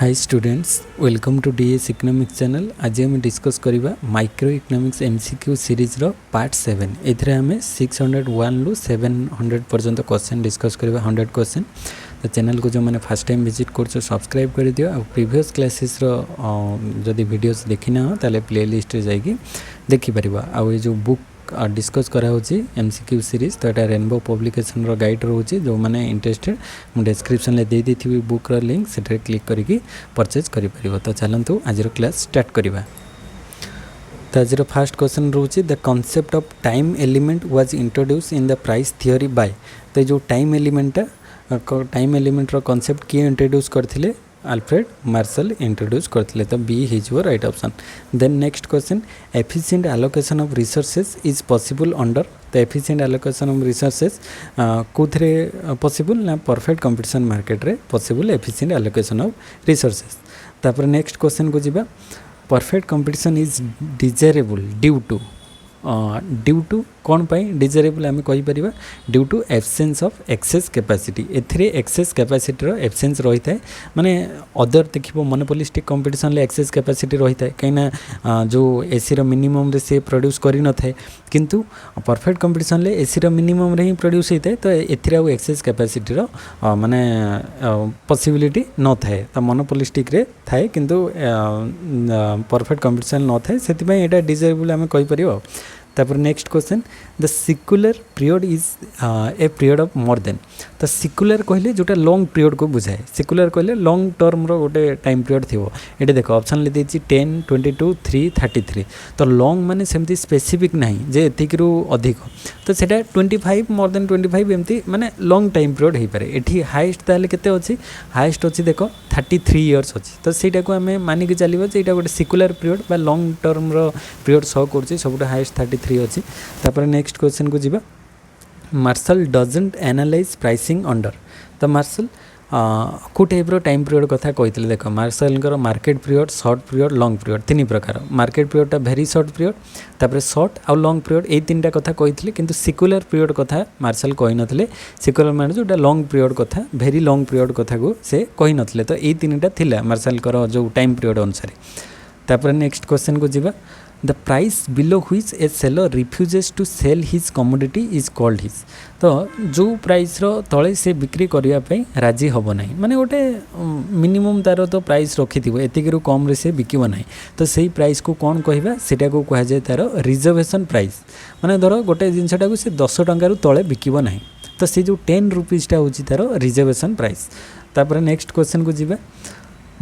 Hi students welcome to DS economics channel. आज आम discuss करवा माइक्रो इकोनॉमिक्स एमसीक्यू सीरीज रो पार्ट 7। एथरे आम 601 रु 700 पर्यंत क्वेश्चन डिस्कस करवा 100 क्वेश्चन। तो चैनल को जो मैंने फर्स्ट टाइम विजिट कर सब्सक्राइब कर दियो। आ प्रीवियस क्लासेस रो जदि वीडियोस देखि ना ताले प्लेलिस्ट रे जाइए देखि परिबा। आ ये जो बुक डिस्कस करा होची एमसीक्यू सीरीज तो ये रेनबो पब्लिकेशन रो गाइड रोची जो मैंने इंटरेस्टेड मुझे डिस्क्रिप्शन ले दे दी बुक रो लिंक से क्लिक करके परचेज करि परिबो। तो चलंतु आज रो क्लास स्टार्ट करिबा। तो आज रो फर्स्ट क्वेश्चन रोची the concept of time element was introduce in the price theory by. तो जो टाइम एलिमेंट रो कांसेप्ट किए इंट्रोड्यूस करथिले अल्फ्रेड मार्शल इंट्रोड्यूस करथिले। तो B is your right option. Then next question efficient allocation of resources is possible under. तो efficient allocation of resources कोथरे possible ना परफेक्ट कंपटीशन मार्केट रे possible efficient allocation of resources. तापर next question को जिबा perfect competition is desirable due to कौन पाई desirable आम कही परिबा due to absence of excess capacity. एथिरे एक्सेस कैपेसिटी रो एब्सेंस रही है माने अदर देखिबो मोनोपोलिस्टिक कंपटीशन ले एक्सेस कैपेसिटी रही है कहीं जो एसी रो मिनिमम रे से प्रोड्यूस करि न थाए किंतु परफेक्ट कंपटीशन ले एसी रो मिनिमम रे ही प्रोड्यूस होता है। तो एथिरे आ एक्सेस कैपेसिटी रो माने पॉसिबिलिटी न थाए। तो मोनोपोलिस्टिक रे थाए किंतु परफेक्ट कंपटीशन न थाए सेति पई एटा डिजायरेबल आम कहि परिबो। तापर next question the secular period is a period of more than. तो सिक्युलर कहले जोटा लॉन्ग पीरियड को बुझाए सिक्युलर कहले लॉन्ग टर्म रो गोटे टाइम पीरियड थी। ये देख ऑप्शन ले देछि 10 22 3 33। तो लॉन्ग माने सेमती स्पेसिफिक नहीं जे एतिक रु अधिक तो सेटा 25 मोर देन 25 एमती माने लॉन्ग टाइम पीरियड हे पारे। एठी हाईएस्ट ताले केते अछि हाईएस्ट अछि देखो 33 इयर्स अछि। तो सेटा को हमें मानि के चलिबो जे एटा गोटे सिक्युलर पीरियड बा लॉन्ग टर्म रो पीरियड शो करछि सबटा हाईएस्ट 33 अछि। तापर नेक्स्ट क्वेश्चन को जिबा Marshall doesn't analyse pricing under. तो मार्शल को टाइप रो टाइम पीरियड कथा कहितले देखो Marshall market period short period long period तीन प्रकार। मार्केट पीरियडटा भेरी शॉर्ट पीरियड तापर शॉर्ट आउ लॉन्ग पीरियड ए तीनटा कथा कहितले किंतु सिक्युलर पीरियड कथा मार्शल कहि नथले। सिक्युलर माने जोटा लॉन्ग पीरियड कथा भेरी लॉन्ग पीरियड कथा को से कहि नथले। तो ए तीनटा थिला मार्शल कर जो टाइम पीरियड अनुसार। तापर नेक्स्ट क्वेश्चन को जिबा the price below which a seller refuses to sell his commodity is called his. तो जो प्राइस रो तले से बिक्री करिया पई राजी होबो नाही माने गोटे मिनिमम तार तो प्राइस रखि थिबो एतिक रु कम रे से बिकिबो नाही। तो सेही प्राइस को कोन कहिबा सेटा को कहा जाय तार रिजर्वेशन प्राइस। माने धरो गोटे जिंसटा को से 10 टंका रु तले बिकिबो नाही तो से जो 10 रुपीस टा होची तार रिजर्वेशन प्राइस। तापर नेक्स्ट क्वेश्चन को जिबा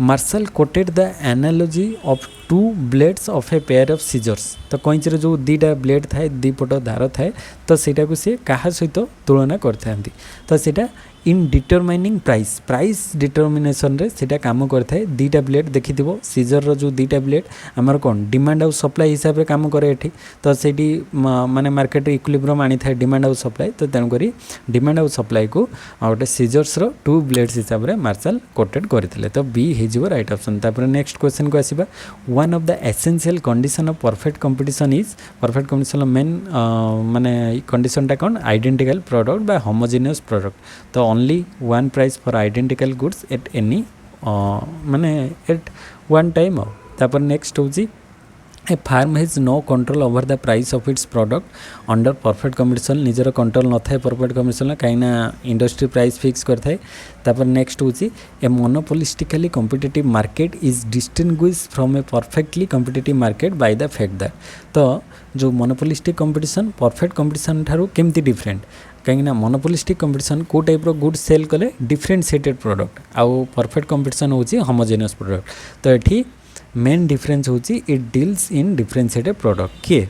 Marshall quoted the analogy of two blades of a pair of scissors. तो कईचर जो दीटा ब्लेड थाए दीपट धार थाए तो सेटा को सी क्या सहित तुलना करते। तो सेटा इन डिटरमाइनिंग प्राइस डिटरमिनेशन रे सेटा काम करथाए। दीटा ब्लेड देखि दिबो सीजर रो जो दीटा ब्लेड हमर कोन डिमांड और सप्लाई हिसाब रे काम करे एठी। तो सेठी माने मार्केट रे इक्विलिब्रियम आनी थाए डिमांड और सप्लाई। तो तेन करी डिमांड और सप्लाई को गोटे सीजर्स रो टू ब्लेड्स हिसाब रे मार्शल कोटेड करथिले। तो बी हिजो राइट ऑप्शन। तापर नेक्स्ट क्वेश्चन को आसीबा one of the essential condition of perfect competition is perfect competition मेन माने कंडीशन टा कोन आइडेंटिकल प्रोडक्ट बा होमोजेनियस प्रोडक्ट। तो only one price for identical goods at any माने at one time। तापर नेक्स्ट होजी a firm has no control over the price of its product under perfect competition. निजर control न थाए perfect competition कहीं industry price fix करथाए। तापर next होची a monopolistically competitive market is distinguish from a perfectly competitive market by the fact that. तो जो monopolistic competition perfect competition ठारू केमती डिफरेंट कहीं मोनोपोलिस्टिक कंपटीशन को टाइप रो गुड सेल कले डिफरेंशिएटेड प्रोडक्ट आउ परफेक्ट कंपटीशन होची होमोजेनियस प्रोडक्ट। तो एठी मेन डिफरेंस होची it deals in differentiated product किए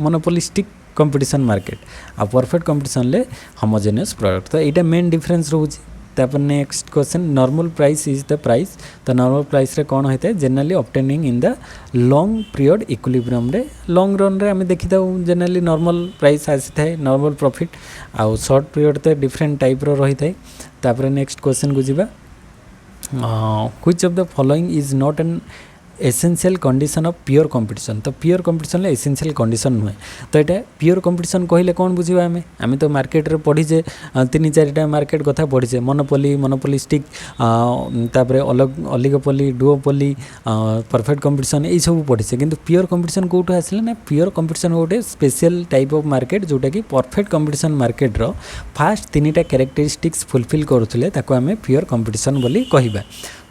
मोनोपोलिस्टिक कंपटीशन मार्केट आ परफेक्ट कंपटीशन ले होमोजेनियस प्रोडक्ट। तो एटा मेन डिफरेंस रोची। तापर next question normal price is the price. तो नॉर्मल प्राइस रे कौन होता है generally obtaining in the long period equilibrium रे लॉन्ग रन रे आम देखी था जनरली नॉर्मल प्राइस आसी थाए नॉर्मल प्रॉफिट आउ शॉर्ट पीरियड तो डिफरेंट टाइप रो रही थाए। तापर नेक्स्ट क्वेश्चन को जिबा which of the following is not an essential condition of pure competition. तो प्योर कंपटीशन एसेंशियल कंडीशन नुहे। तो ये प्योर कंपटीशन कहले कौन बुझा आम तो मार्केट रे पढ़ीचे 3-4टा मार्केट कथा पढ़ीचे मोनोपोली मोनोपोलिस्टिक तापर ओलिगोपोली डुओपोली परफेक्ट कंपटीशन यही सब पढ़ीचे। किंतु प्योर कंपटीशन कौटू आसला ना प्योर कंपटीशन गोटे स्पेशल टाइप ऑफ मार्केट जोटा कि परफेक्ट कंपटीशन मार्केट रो फास्ट 3टा कैरेक्टरिस्टिक्स फुलफिल करुले ताको आम प्योर कंपटीशन बोली कहिबा।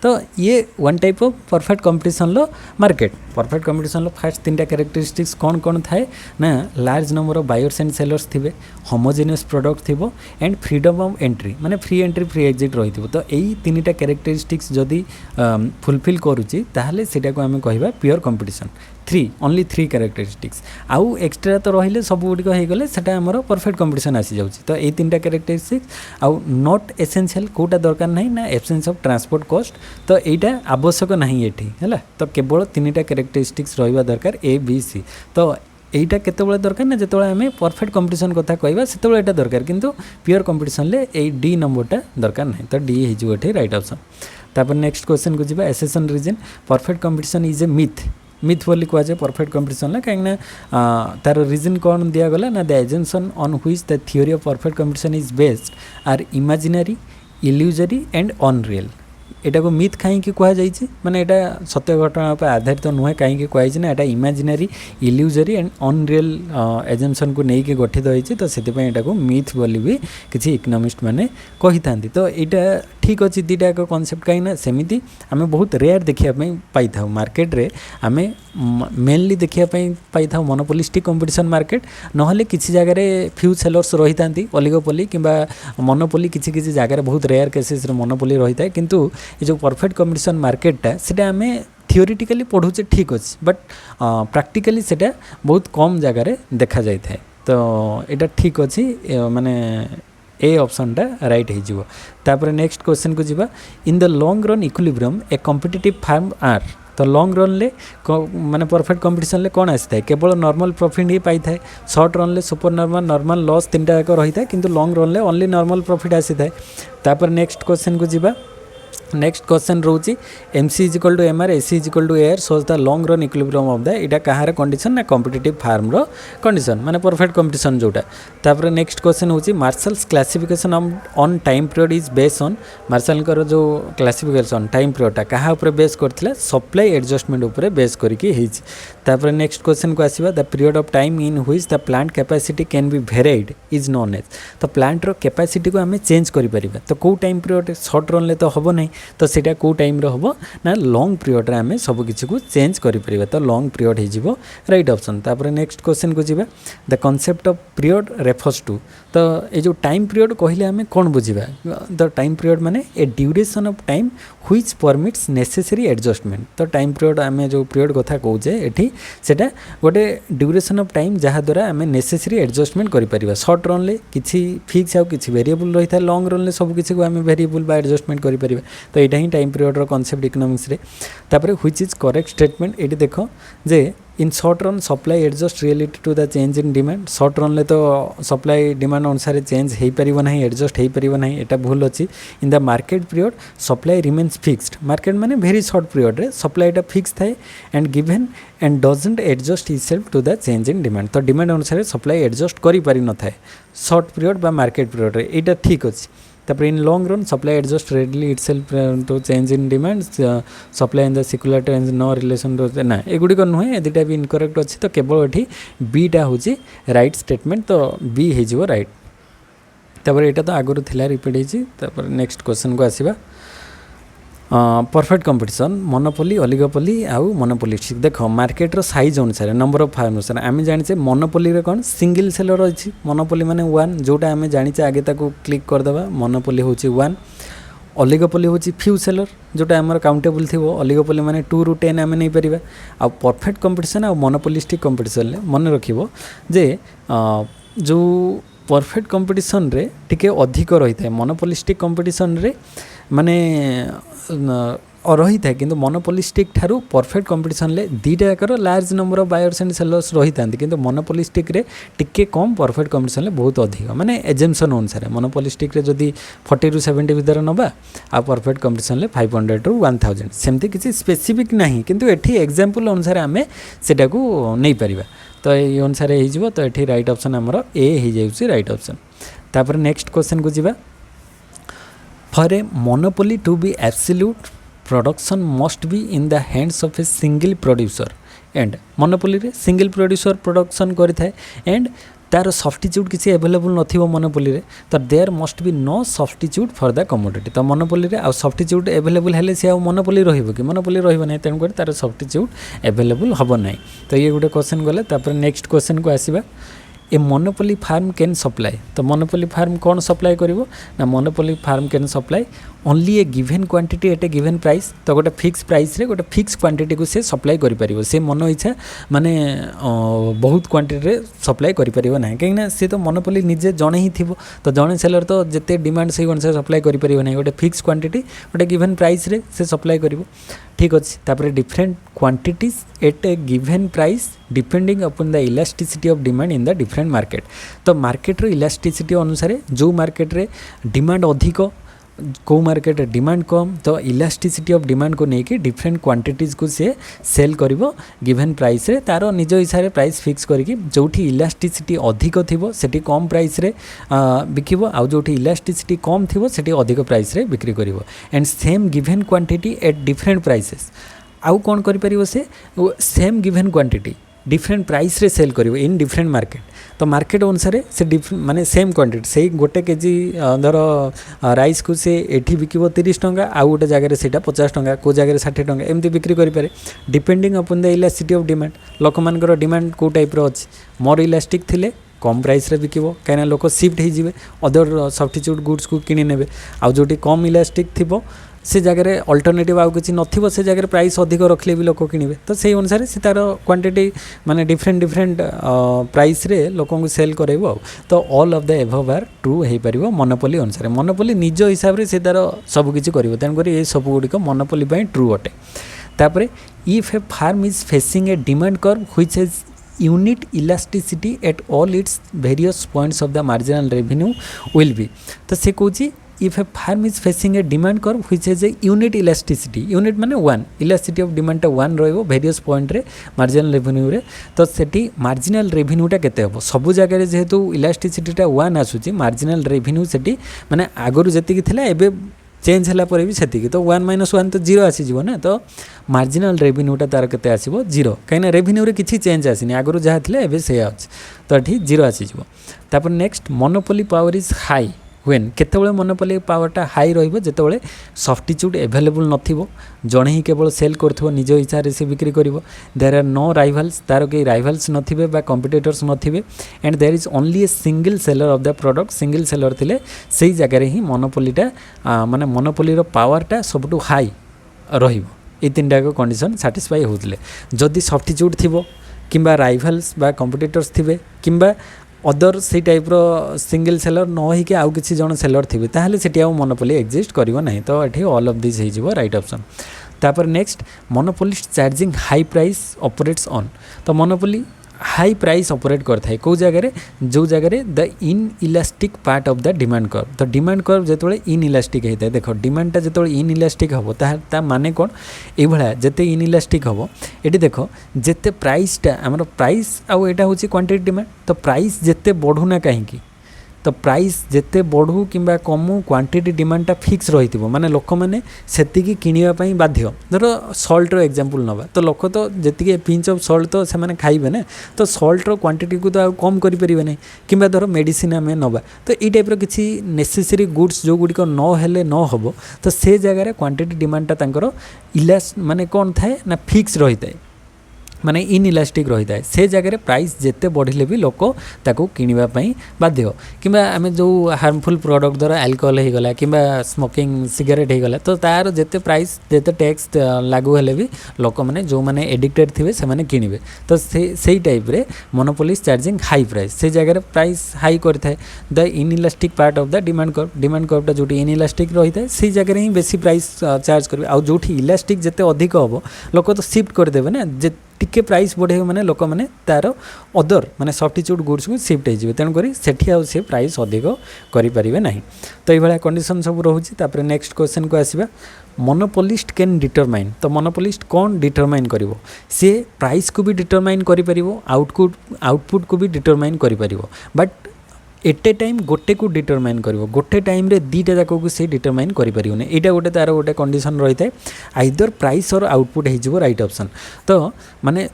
तो ये one type of perfect competition लो मार्केट। परफेक्ट कंपटीशन लो फास्ट 3टा कैरेक्टरिस्टिक्स कौन कौन थाए ना large number of buyers and sellers थिबे, homogeneous product थिबो एंड फ्रीडम ऑफ एंट्री माने फ्री एंट्री फ्री एग्जिट रही थिबो। तो यही 3टा कैरेक्टरिस्टिक्स जदि फुलफिल करूची ताहले सेटा को आम कहबा प्योर कंपटीशन। ओनली 3 कैरेक्टरिस्टिक्स आउ एक्सट्रा तो रहिले सब गुडी हो गले सेटा हमर परफेक्ट कंपटीशन आसी जाउची। तो यही 3टा कैरेक्टरिस्टिक्स आउ नॉट एसेंशियल कोटा दरकार नहीं ना एब्सेंस ऑफ ट्रांसपोर्ट कॉस्ट। तो यहीटा आवश्यक नहीं एठी हैला। तो केवल 3टा कैरेक्टरिस्टिक्स रहिबा दरकार ए बी सी। तो এইটা কেতବେଳେ দরকার না যেতବେଳେ আমি परफेक्ट कंपटीशन কথা কইবা সেতବେଳେ এটা দরকার কিন্তু পিওর कंपटीशन লে এই ডি নম্বরটা দরকার নাই। তো ডি হে যিব এঠে রাইট অপশন। তারপর নেক্সট क्वेश्चन को যিবা essential reason perfect competition is a myth बोली कह जाए परफेक्ट कंपटीशन कहीं तार रिजन कौन दिया गला ना the assumption on which the theory of perfect competition is based are imaginary illusory and unreal. एटा को मिथ कहीं कह जाए माने एटा सत्य घटना पर आधारित तो नुहे कहीं कहुई ना एटा imaginary illusory and unreal assumption को लेकिन गठित होती। तो से को मिथ बोली भी किसी इकोनॉमिस्ट माने कही था। तो यहाँ ठीक अच्छे दुटा एक कॉन्सेप्ट कहीं सेमती आम बहुत रेयर देखा पाई था मार्केट रे आम मेनली देखा पाई था मोनोपोलिस्टिक कंपटीशन मार्केट नहले किसी जगह फ्यू सेलर्स रही था ओलिगोपोली किंबा मोनोपोली किसी किसी जगह बहुत रेयर केसेस मोनोपोली रही था। किंतु ये जो परफेक्ट कंपटीशन मार्केटा सेटा आम थियोरिटिकली पढ़ुचे ठीक अच्छे बट प्रैक्टिकली सेटा बहुत कम जगह देखा जाए था। तो यहाँ ठीक अच्छे माने ए ऑप्शन टा राइट हो। तापर नेक्स्ट क्वेश्चन को जीवा in the long run equilibrium a competitive firm are. तो लॉन्ग रन ले माने परफेक्ट कंपटीशन ले कौन आसी था केवल नॉर्मल प्रॉफिट ही पाई था। शॉर्ट रन ले सुपर नॉर्मल लॉस 3टा एक रही था किंतु लॉन्ग रन ले ओनली नॉर्मल प्रॉफिट आसी था। तापर नेक्स्ट क्वेश्चन को जीवा नेक्स्ट क्वेश्चन रोची MC = MR AC = AR shows the long run equilibrium of the इटा कहार कंडीशन ना कॉम्पिटिटिव फार्म रो कंडीशन माने परफेक्ट कंपटीशन जोटा। तापर नेक्स्ट क्वेश्चन होची Marshall's classification on time period is based on Marshall कर जो क्लासिफिकेशन टाइम पीरियडटा कहा ऊपर बेस करथिला सप्लाई एडजस्टमेंट ऊपर बेस करके हेछि। तापर नेक्स्ट क्वेश्चन को आसीबा the period of time in which the plant capacity can be varied is known as. तो प्लांट रो कैपेसिटी को आमे चेंज करि परिबा। तो को टाइम पीरियड शॉर्ट रन ले तो हबो नहीं। तो सेटा को टाइम रो हबो ना लॉन्ग पीरियड रे आमे सब किछि को चेंज करि परिबा। तो लॉन्ग पीरियड हे जिवो राइट ऑप्शन। तापर नेक्स्ट क्वेश्चन को जिबा the concept of period refers to. तो ये जो टाइम पीरियड कहले आमे कोन बुझिबा द टाइम पीरियड माने a duration of time which permits necessary adjustment. तो टाइम पीरियड आमे जो पीरियड कथा कहूचे एठी सेटा गोटे ड्यूरेशन ऑफ टाइम जहाँ द्वारा आमे नेसेसरी एडजस्टमेंट करि परिबा। शॉर्ट रन ले किछि फिक्स आ किछि वेरिएबल रही था लॉन्ग रन ले सब किछि को आमे वेरिएबल बा एडजस्टमेंट करि परिबा। तो एटा ही टाइम पीरियड रो कांसेप्ट इकोनॉमिक्स रे। तापर व्हिच इज करेक्ट स्टेटमेंट एटी देखो जे in short run supply adjust reality to the change in demand. Short run ले तो सप्लाई डिमांड अनुसार चेंज हो पारिबो नहीं एडजस्ट हो पारिबो नहीं एटा भूल अछि। In the market period supply remains fixed. Market माने वेरी शॉर्ट पीरियड रे सप्लाईटा फिक्स थाए and given and doesn't adjust itself to the change in demand. तो डिमांड अनुसार सप्लाई एडजस्ट करि पारि न थाए शॉर्ट पीरियड बा मार्केट पीरियड रे एटा ठीक अछि। तापर in long run supply adjust readily itself to change in demand supply in the secular and no relation ना एगुड़ी नुहे दुटा भी इनकरेक्ट अच्छी। तो केवल ये बीटा हूँ राइट स्टेटमेंट। तो बी हो राइट। तापर यहाँ तो आगुरी थिला रिपीट होती। नेक्स्ट क्वेश्चन को आसीबा परफेक्ट कंपटीशन मोनोपोली ओलिगोपोली आउ मोनोपोलिस्टिक। देख मार्केट रो साइज अनुसार नंबर ऑफ फार्म अनुसार आम जाने मोनोपोली रे कौन सिंगल सेलर अच्छी मोनोपोली माने 1 जोटा आम जाने आगे ताको क्लिक करदेवा मोनोपोली हूँ 1। ओलिगोपोली हूँ फ्यू सेलर जोटा आमर काउंटेबल थी। ओलिगोपोली माने 2 ରୁ 10 आम नहीं पारिबा। आ परफेक्ट कंपटीशन आ मोनोपोलिस्टिक कंपटीशन मन रखिबो जे जो परफेक्ट कंपटीशन रे टिके अधिक रही है मोनोपोलिस्टिक कंपटीशन रे माने रही था कि मोनोपोलिस्टिक ठारू परफेक्ट कंपटीशन ले दीटा जाकर large number of buyers and sellers रही था कि मोनोपोलिस्टिक रे टिके कम परफेक्ट कंपटीशन ले बहुत अधिक माने एजेम्पशन अनुसार मोनोपोलिस्टिक रे जदि 40 to 70 भीतर नबा आ परफेक्ट कंपटीशन ले 500 to 1000 सेमती किसी स्पेसिफिक नहीं किंतु एठी एग्जांपल अनुसार आमे सेटा को नहीं परिबा तो ये अनुसार हो तो ये राइट ऑप्शन आमर ए हो जाए राइट ऑप्शन तापर नेक्स्ट क्वेश्चन को जीवा for a monopoly to be absolute production must be in the hands of a single producer and monopoly रे सिंगल प्रोड्यूसर प्रोडक्शन करिथाय एंड तार सब्स्टिट्यूट किसी अवेलेबल नथिबो मोनोपोली रे तो there must be no substitute for the commodity तो monopoly रे आ सब्स्टिट्यूट अवेलेबल हेले से आ मोनोपोली रहिबो कि मोनोपोली रहिबो नै तेन कर तार सब्स्टिट्यूट अवेलेबल हबो नै तो ये गुटे क्वेश्चन गले तापर नेक्स्ट क्वेश्चन को आसीबा a monopoly firm can supply तो मोनोपोली फार्म कौन सप्लाई करिवो ना monopoly firm can supply only a given quantity at a given price तो गोटे फिक्स प्राइस रे गोटे फिक्स क्वांटिटी को से सप्लाई करि परिवो से मन इच्छा माने बहुत क्वांटिटी रे सप्लाई करि परिवो नै कहीं ना से तो मोनोपोली निजे जणे ही थिबो तो जणे सेलर तो जते डिमांड से अनुसार सप्लाई करि परिवो नै गोटे फिक्स क्वांटिटी गोटे गिवन प्राइस रे से सप्लाई करिवो ठीक अछि तापर different quantities at a given price depending upon the elasticity of demand in the different market तो मार्केट रो इलास्टिसिटी अनुसार जो मार्केट रे डिमांड अधिक को मार्केट डिमांड कम तो इलास्टिसिटी ऑफ डिमांड को लेकिन डिफरेंट क्वांटिटीज को से सेल करिवो गिवन प्राइस रे तार निज हिसाब से प्राइस फिक्स करके जोठी इलास्टिसिटी अधिक थिबो सेठी कम प्राइस रे बिकिबो आ जोठी इलास्टिसिटी कम थिबो सेठी अधिक प्राइस रे बिक्री करिवो and same given quantity at different prices आउ कौन करि परिवो से same given quantity different price रे सेल करिवो इन डिफरेंट मार्केट तो मार्केट अनुसार से माने सेम क्वांटिटी से गोटे केजी धर राइस को से एठी बिकिबो 30 टंका आ गोटे जगह से 50 टंका को जगह 60 टंका एमती बिक्री करि पारे depending upon the elasticity of demand लोक मानकर डिमांड को टाइप रो अछि मोर इलास्टिक थिले कम प्राइस रे बिकिबो काना लोक शिफ्ट हो जिवे अदर सब्स्टिट्यूट गुड्स को किनि नेबे आ जोटी कम इलास्टिक थिबो से जगह अल्टरनेटिव आउ किसी नथिबो से जगह प्राइस अधिक रखले भी लोक किनिबे तो से अनुसार से तार क्वांटिटी माने डिफरेंट प्राइस रे लोकों को सेल करेबो तो all of the above are true हे परिबो मोनोपोली अनुसार मोनोपोली निज हिसाब रे से तार सब किछि करिवो तेन करी ए सब गुडी को मोनोपोली पई ट्रू अटे तापरे if a firm is facing a demand curve which is unit elasticity at all its various points of the marginal revenue will be तो से कहूँ if a farm is facing a demand curve which has a unit elasticity unit माने 1 elasticity of demand टा 1 रहिबो various point रे marginal revenue रे तो सेठी marginal revenue टा केते हबो सब जगह रे जेहेतु elasticity टा 1 आसुची marginal revenue सेठी माने आगरु जति कि थिला एबे चेंज होला पर भी सेति तो 1 - 1 तो 0 आसी जीवो ना तो मार्जिनल रेवेन्यूटा तार केते आसीबो 0 कहिना रेवेन्यू रे किछि चेंज आसीनी आगरु जहा थिले एबे से आछ तो एठी 0 आसी जीवो तापर next monopoly power is high when केतेबेले मोनोपोली पावरटा हाई रहिबो जेतेबेले सब्स्टिट्यूट अवेलेबल नथिबो जणे ही केवल सेल करथबो निज इच्छा रे से बिक्री करिवो देयर आर नो राइवल्स तार के राइवल्स नथिबे बा कॉम्पिटिटर्स नथिबे and there is only a single seller of the product single seller थिले सेही जगह रे ही मोनोपोलीटा माने मोनोपोली रो पावरटा सबटु हाई रहिबो ए तीनटा को कंडीशन सैटिस्फाई होतले जदि सब्स्टिट्यूट थिबो किंबा राइवल्स बा कॉम्पिटिटर्स थिबे किंबा अदर से टाइप रो सिंगल सेलर न हो कि आउ किसी जन सेलर थे ताहले सेठी आउ मोनोपोली एक्जिस्ट करिवो नाही तो एठी ऑल ऑफ दिस हो राइट ऑप्शन तापर next monopolist charging high price operates on तो मोनोपोली हाई प्राइस ऑपरेट करता है कौ जगह जो जगह the in elastic part of the demand curve तो डिमांड कर्व जो इन इलास्टिक होता है देख डिमांडटा जो इन इलास्टिक हम ता माने कौन ये जिते इन इलास्टिक हम ये देख जिते प्राइसटा आमर प्राइस आउ यहाँ हूँ क्वांटिटी डिमांड तो प्राइस जिते बढ़ुना कहीं तो प्राइस जिते बढ़ू कि कमु क्वांटिटी डिमांडटा फिक्स रही माने लोक मैंने सेतिकी किनिबा बाध्य धर सल्ट रो एग्जांपल नवा तो लोक तो जी पिंच ऑफ सल्ट तो से मैंने खाइबे ना तो सल्ट रो क्वांटिटी को तो आ कम करि परिबे नै किंबा धर मेडिसिन आमे नवा तो ई टाइप रो किछि नेसेसरी गुड्स जो गुडी को न हेले न हबो तो से जगह रे क्वांटिटी डिमांडटा तांकर इलास माने कोन थाए ना फिक्स रही थाए माने इनइलास्टिक रही है से जगह प्राइस जिते बढ़िले भी लोक ताको किनिबा पई बाध्य कि आम जो हार्मफुल प्रोडक्ट द्वारा अल्कोहल हो गला कि स्मोकिंग सिगरेट हो गला तो तार जिते प्राइस जिते टैक्स लागू हेले भी लोक मैंने जो मैंने एडिक्टेड थे से मैंने किनिबे तो से टाइप रे मोनोपोलिस्ट चार्जिंग हाई प्राइस से जगह प्राइस हाई करता है the inelastic part of the demand कर्वटा जो इनइलास्टिक रही है से जगह ही बेसी प्राइस चार्ज करेंगे आउ जो इलास्टिक जिते अधिक हम लोक तो शिफ्ट करदे ना टिके प्राइस बढ़े मैंने लोक मैंने तार अदर माने सब्स्टिट्यूट गुड्स को शिफ्ट हो तेणुक से आउ से प्राइस अधिक करें ना तो ये कंडीशन सब रोचे तापर नेक्स्ट क्वेश्चन को आसवा मोनोपोलिस्ट कैन डिटरमाइन तो मोनोपोलिस्ट कौन डिटरमाइन करिवो सी प्राइस को भी डिटरमाइन करिपरिवो आउटपुट को भी डिटरमाइन करिपरिवो बट एट ए टाइम गोटे को डिटरमाइन करिवो गोटे टाइम रे दीटा जाक को से डिटरमाइन करिपरिवोने एटा गोटे तार गोटे कंडीशन रही है आइदर प्राइस और आउटपुट हो राइट ऑप्शन तो माने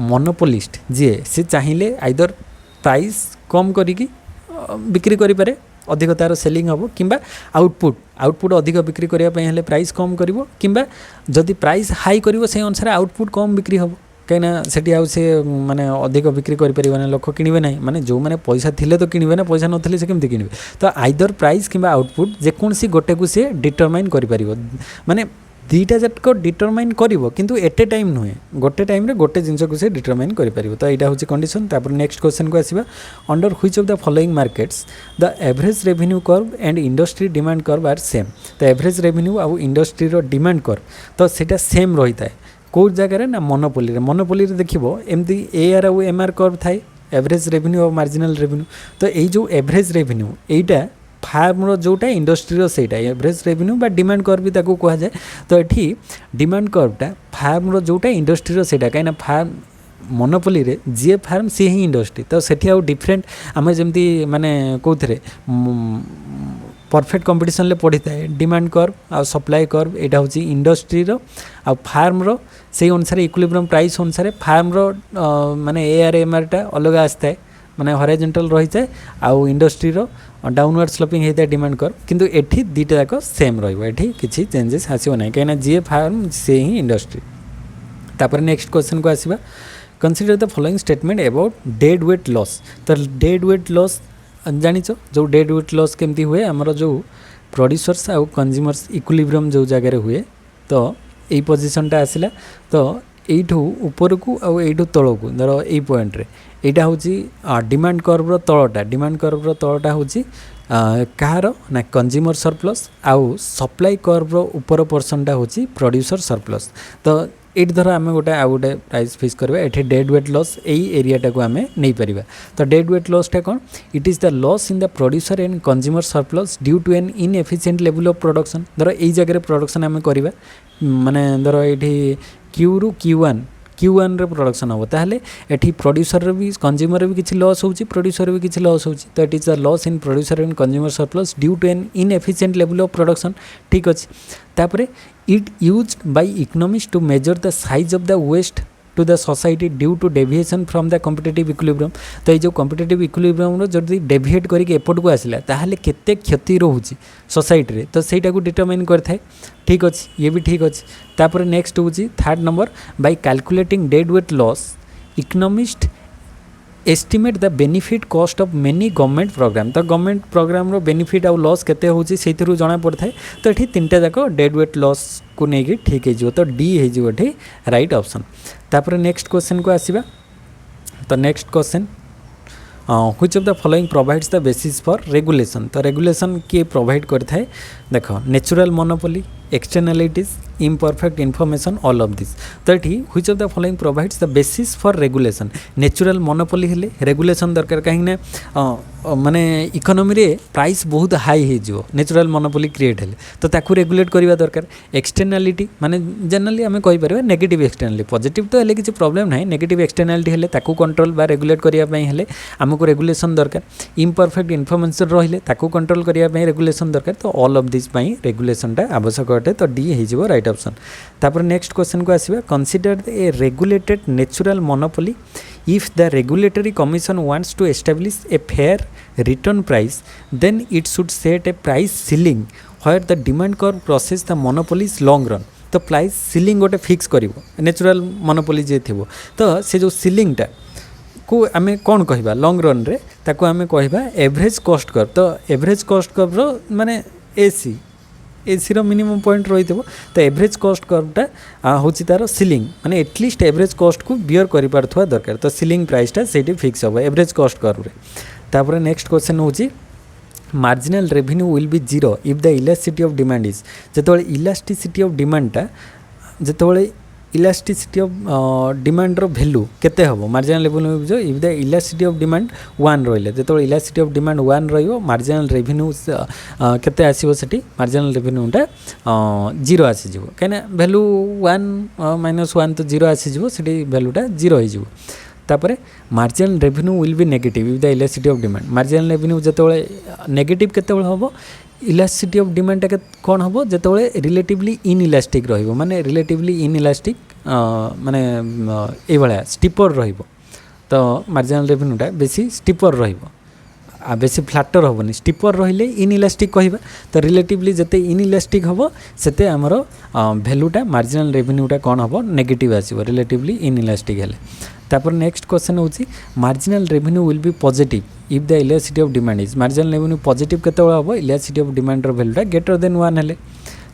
मोनोपोलिस्ट जी से चाहिए आइदर प्राइस कम करिकी बिक्री करिपारे अधिक तार सेलिंग हम कि आउटपुट अधिक बिक्री करने प्राइस कम करिवो किंबा जदि प्राइस हाई करिवो से अनुसार आउटपुट कम बिक्री हम कहीं आउ से माने अधिक बिक्री करें लोक किणवे ना माने जो मैंने पैसा थिले तो किणवे ना पैसा नथिले से केमती किणवे तो आइदर प्राइस किंबा आउटपुट जेकोसी गोटे को सी डिटरमाइन करि माने दीटा जाक डिटरमाइन करिवो किंतु एट ए टाइम नुहे गोटे टाइम रे गोटे जिनस को से डिटरमाइन करि परिवो तो यहाँ हूँ कंडीशन तापर नेक्स्ट क्वेश्चन को आसवा under which of the following markets the average revenue curve and industry demand curve are same तो एवरेज रेवेन्यू आउ इंडस्ट्री रो डिमांड कर्व तो सेटा सेम रही है कौ जगह ना मोनोपोली देखो एमती ए आर आउ एम आर कर्व थाए एवरेज रेवेन्यू और मार्जिनल रेवेन्यू तो ये जो एवरेज रेवेन्यू यहीटा फार्म जोटा इंडस्ट्री सेटा एवरेज रेवेन्यू बा डिमांड कर्व भी ताको कहा जाए तो ये डिमांड कर्वटा फार्म जोटा इंडस्ट्री सेटा कहीं फार्म मोनोपोली रे जी फार्म सी ही इंडस्ट्री तो सेठी आउ डिफरेंट आम जमती माने कौथे परफेक्ट कंपटीशन ले पड़ी था डिमांड कर्व आ सप्लाई कर्व यहाँ हूँ इंडस्ट्री आ फार्म रो से अनुसार इक्विलिब्रियम प्राइस अनुसार फार्म रो माने ए आर एम आर टा अलग आसता है माने हॉरिजॉन्टल रही है आउ इंडस्ट्री रो डाउनवर्ड स्लोपिंग होता है डिमांड कर्व किंतु एठी दीटा जाक सेम रही किसी चेंजेस आसो ना कहीं जी फार्म से ही इंडस्ट्री तापर नेक्स्ट क्वेश्चन को आसवा consider the following statement about dead weight loss तो डेड वेट लॉस जानिच जो डेड वेट लॉस केमती हुए आमर जो प्रोड्यूसर्स आउ कंज्यूमर्स इक्विलिब्रियम जो जगह हुए तो यही पोजिशनटा आसला तो यू ऊपर को आउ यू तल को धर यही पॉइंट रे यहाँ हूँ डिमांड कर्व तलटा हूँ कहार ना कंज्यूमर सरप्लस आउ सप्लाई कर्व ऊपर पोर्शनटा हूँ प्रोड्यूसर सरप्लस तो ये धर आम गोटे आउ गोटे प्राइस फिक्स करवा ये डेड वेट लॉस यही एरियाटा को आम नहीं पारिबा तो डेड वेट लॉसटा कौन it is the loss in the producer and consumer surplus due to an inefficient level of production धर यही जगह प्रोडक्शन आम करवा माने धर ये क्यू रु Q1 रे प्रोडक्शन हम ताहले एठी प्रोड्यूसर भी कंज्यूमर भी किसी लॉस होची प्रोड्यूसर भी किसी लॉस होची तो it is the loss in producer and consumer surplus due to an inefficient level of production ठीक अच्छे तापरे it used by economist to measure the size of the waste to the society due to deviation from the competitive equilibrium तो ये जो competitive equilibrium जदि deviate करके एपट को आसला ताहले केते क्षति रोची सोसाइटी रे तो सेटा को डिटरमाइन करथाय ठीक अच्छे ये भी ठीक अच्छे तापर नेक्स्ट हूँ third number by calculating dead weight loss economist estimate the benefit cost of many government program तो गवर्नमेंट प्रोग्राम रो बेनिफिट आउ लॉस केते होची सेथिरु जाना पड़ता है तो ये तीनटा जाक डेड वेट लॉस को लेकिन ठीक है तो डी है राइट ऑप्शन तापर नेक्स्ट क्वेश्चन को आसीबा तो next question which of the following provides the basis for regulation तो रेगुलेशन किए प्रोवाइड करता है देख natural monopoly externalities imperfect information all of this तो ये which of the following provides the basis for regulation natural monopoly हेले regulation दरकार कहीं माने इकोनॉमी रे प्राइस बहुत हाई हो नेचुरल मोनोपोली क्रिएट हेले तो ताकू रेगुलेट करवा दरकार एक्सटर्नालिटी माने जनरली आम कहि परिबा नेगेटिव एक्सटर्नालिटी पॉजिटिव तो हेले किसी प्रॉब्लम नाही नेगेटिव एक्सटर्नालिटी हेले ताकू कंट्रोल बा रेगुलेट करबा पई हेले हमको रेगुलेशन दरकार इम्परफेक्ट इनफॉरमेशन रहिले ताकू कंट्रोल करबा पई रेगुलेशन दरकार तो ऑल ऑफ दिस पई रेगुलेशनटा आवश्यक अटे तो डी हो राइट ऑप्शन तापर नेक्स्ट क्वेश्चन को आसीबा consider a regulated natural monopoly if the regulatory commission wants to establish a fair return price then it should set a price ceiling where the demand curve crosses the monopoly's long run तो price ceiling गोटे fix कर natural monopoly जे थी तो से जो सीलिंगटा को आम कौन कह लंग रन रे ताको आम कह एवरेज कॉस्ट कर्व तो एवरेज कॉस्ट कर्व माने एसी एसी रो मिनिमम पॉइंट रही तो एवरेज कॉस्ट कर्वटा हूँ तार सीलिंग माने एटलिस्ट एवरेज कॉस्ट को बियर कर पारथुआ दरकार तो सीलिंग प्राइसटा से फिक्स हम एवरेज कॉस्ट कर्व रे तापर नेक्स्ट क्वेश्चन हूँ marginal revenue will be zero if the elasticity of demand is जो इलास्टिसिटी ऑफ डिमांडटा जो इलास्टिसिटी ऑफ डिमांड रो वैल्यू केते हबो मार्जिनल रेवेन्यू जो if the elasticity of demand 1 रहिले जो इलास्टिसिटी ऑफ डिमांड 1 रहियो मार्जिनल रेवेन्यू केते आसीबो सेठी मार्जिनल रेवेन्यूटा 0 आसी जिवो कने वैल्यू 1 - 1 तो 0 आसी जिवो सेठी वैल्यूटा 0 हो जिवो तापर marginal revenue will be negative if the elasticity of demand marginal revenue जतोळे नेगेटिव केते हबो इलास्टिसिटी ऑफ डिमांड कौन हम जो रिलेटिवली इनइलास्टिक रहिबो माने रिलेटिवली इनइलास्टिक माने ए भाया स्टिपर रहिबो तो मार्जिनल रेवेन्यूटा बेसी स्टिपर रहिबो आ बेसी फ्लाटर हेनी स्टिपर रहिले इनइलास्टिक कहवा तो रिलेटिवली जिते इनइलास्टिक हम सेते आमर भैल्यूटा मार्जिनल रेवेन्यूटा कौन हम नेगेटिव आसीबो रिलेटिवली इनइलास्टिक हेले तापर नेक्स्ट क्वेश्चन होची marginal revenue will be positive if the elasticity of demand is marginal revenue positive केतेबेले हम इलास्टिसिटी ऑफ डिमांड रो वैल्यूटा ग्रेटर देन 1 हेले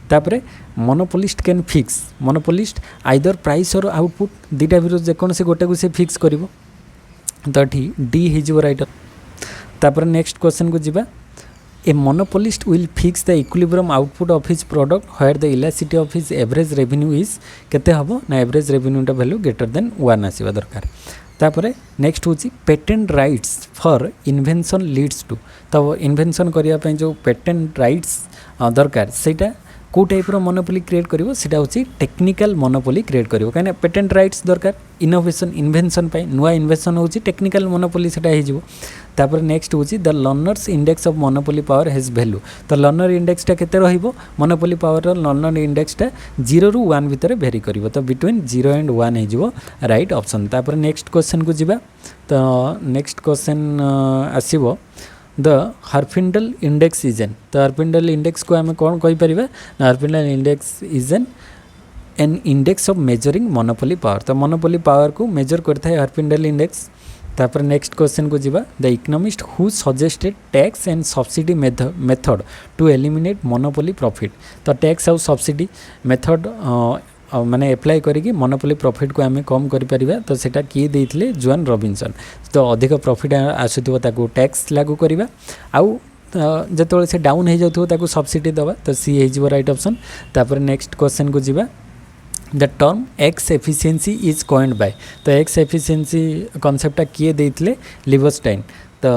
तापर monopolist can fix monopolist either price और आउटपुट दुटा भितर जेकोसी गोटे को से फिक्स करिवो तो डी हिजो राइट तापर नेक्स्ट क्वेश्चन को जीवा a monopolist will fix the equilibrium output of his product where the elasticity of his average revenue is केते हबो ना एवरेज रेवेन्यूटा वैल्यू ग्रेटर देन 1 आसीबा दरकार तापर नेक्स्ट होची patent rights for invention leads to तो इन्वेंशन करिया पे जो पेटेंट राइट्स दरकार सेटा को टाइप रो मोनोपोली क्रिएट करिवो सेटा होची टेक्निकल मोनोपोली क्रिएट करिवो काने पेटेंट राइट्स दरकार इनोवेशन इन्वेंशन पाई नुआ इन्वेंशन होची टेक्निकल मोनोपोली सेटा हे जिवो तापर नेक्स्ट होची the learners index of monopoly power has value तो लर्नर इंडेक्सटा केते रहिबो मोनोपोली पावर लर्नर इंडेक्सटा 0 रु 1 भितर वेरी करिवो तो बिटवीन 0 एंड 1 हे जिवो राइट ऑप्शन तापर नेक्स्ट क्वेश्चन को जिबा तो नेक्स्ट क्वेश्चन आसीबो the Herfindahl index is an तो हर्फिंडल इंडेक्स को आम कौन कहीपर Herfindahl index is an index of measuring monopoly power तो मोनोपोली पावर को मेजर करता है हर्फिंडल इंडेक्स तापर नेक्स्ट क्वेश्चन को जीवा the economist who suggested tax and subsidy method to eliminate monopoly profit तो टैक्स आउ सब्सिडी मेथड माने अप्लाई करिकी मोनोपोली प्रॉफिट को आम कम करिपरिबा तो सेटा किए देइथिले जोन रॉबिन्सन तो अधिक प्रॉफिट आसुथिबो ताको टैक्स लागू करिबा आउ जतोळे से डाउन हो जाउथो ताको सब्सिडी दबा तो सी हे जिवो राइट ऑप्शन तापर नेक्स्ट क्वेश्चन को जीवा the term X efficiency is coined by तो एक्स एफिशिएंसी कॉन्सेप्टटा किए देइथिले लिवर्स्टाइन तो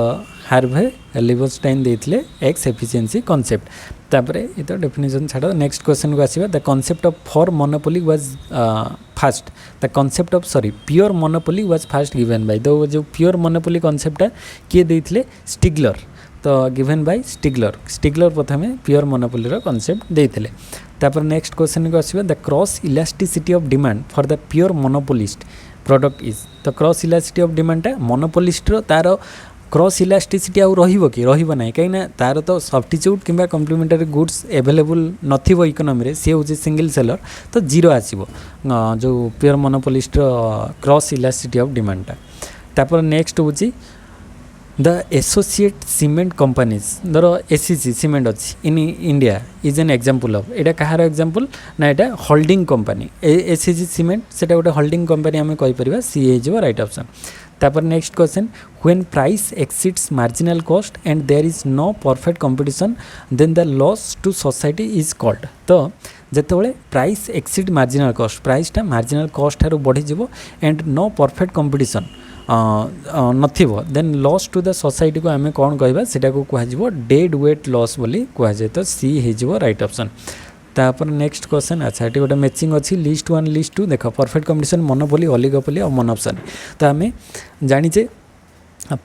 हार्वे लिवर्स्टाइन देइथिले एक्स एफिशिएंसी कॉन्सेप्ट तापरे ये तो डेफिनेशन छाड़ नेक्स्ट क्वेश्चन को आसीबा the concept of for monopoly was first the concept of pure monopoly was first given by दो जो प्योर मोनोपोली कॉन्सेप्टटा किए देइथिले स्टिग्लर तो गिवन बाय स्टिग्लर प्रथमे प्योर मोनोपोली रो कॉन्सेप्ट देइथिले तापर नेक्स्ट क्वेश्चन को आसीबा the cross elasticity of demand for the pure monopolist product is तो क्रॉस इलास्टिसिटी ऑफ डिमांडटा मोनोपोलिस्ट रो तार क्रॉस इलास्टिसिटी आउ रहिबो कि रहिबो नै कहीं तार तो सब्स्टिट्यूट किंबा कम्प्लीमेंटरी गुड्स अवेलेबल नथिबो इकोनॉमी रे से होची सिंगल सेलर तो 0 आसीबो जो pure monopolist cross elasticity of डिमांडटा तापर नेक्स्ट होची द एसोसिएट सीमेंट कंपनीज धर एसीसी सीमेंट अच्छी in India is an example of एटा कहार एग्जांपल ना एटा होल्डिंग कंपनी एसीसी सीमेंट सेटा गोटे होल्डिंग कंपनी आम कहि परिबा सी हे जो राइट ऑप्शन तापर next question when price exceeds marginal cost and there is no perfect competition then the loss to society is called तो जेतोळे प्राइस एक्सीड मार्जिनल कॉस्ट प्राइसटा मार्जिनल कॉस्ट ठारू बढ़ी जिवो एंड नो परफेक्ट कंपटीशन नथिबो then loss to the society को आम कौन कहबा सेटा को कहजिवो डेड वेट लॉस बोली कहजे तो सी हे जिवो राइट ऑप्शन तापर नेक्स्ट क्वेश्चन अच्छा ये गोटे मैचिंग अच्छी लिस्ट 1 लिस्ट 2 देख परफेक्ट कंपटीशन मोनोपोली ओलिगोपोली और मोनोपोली तो आम जानीचे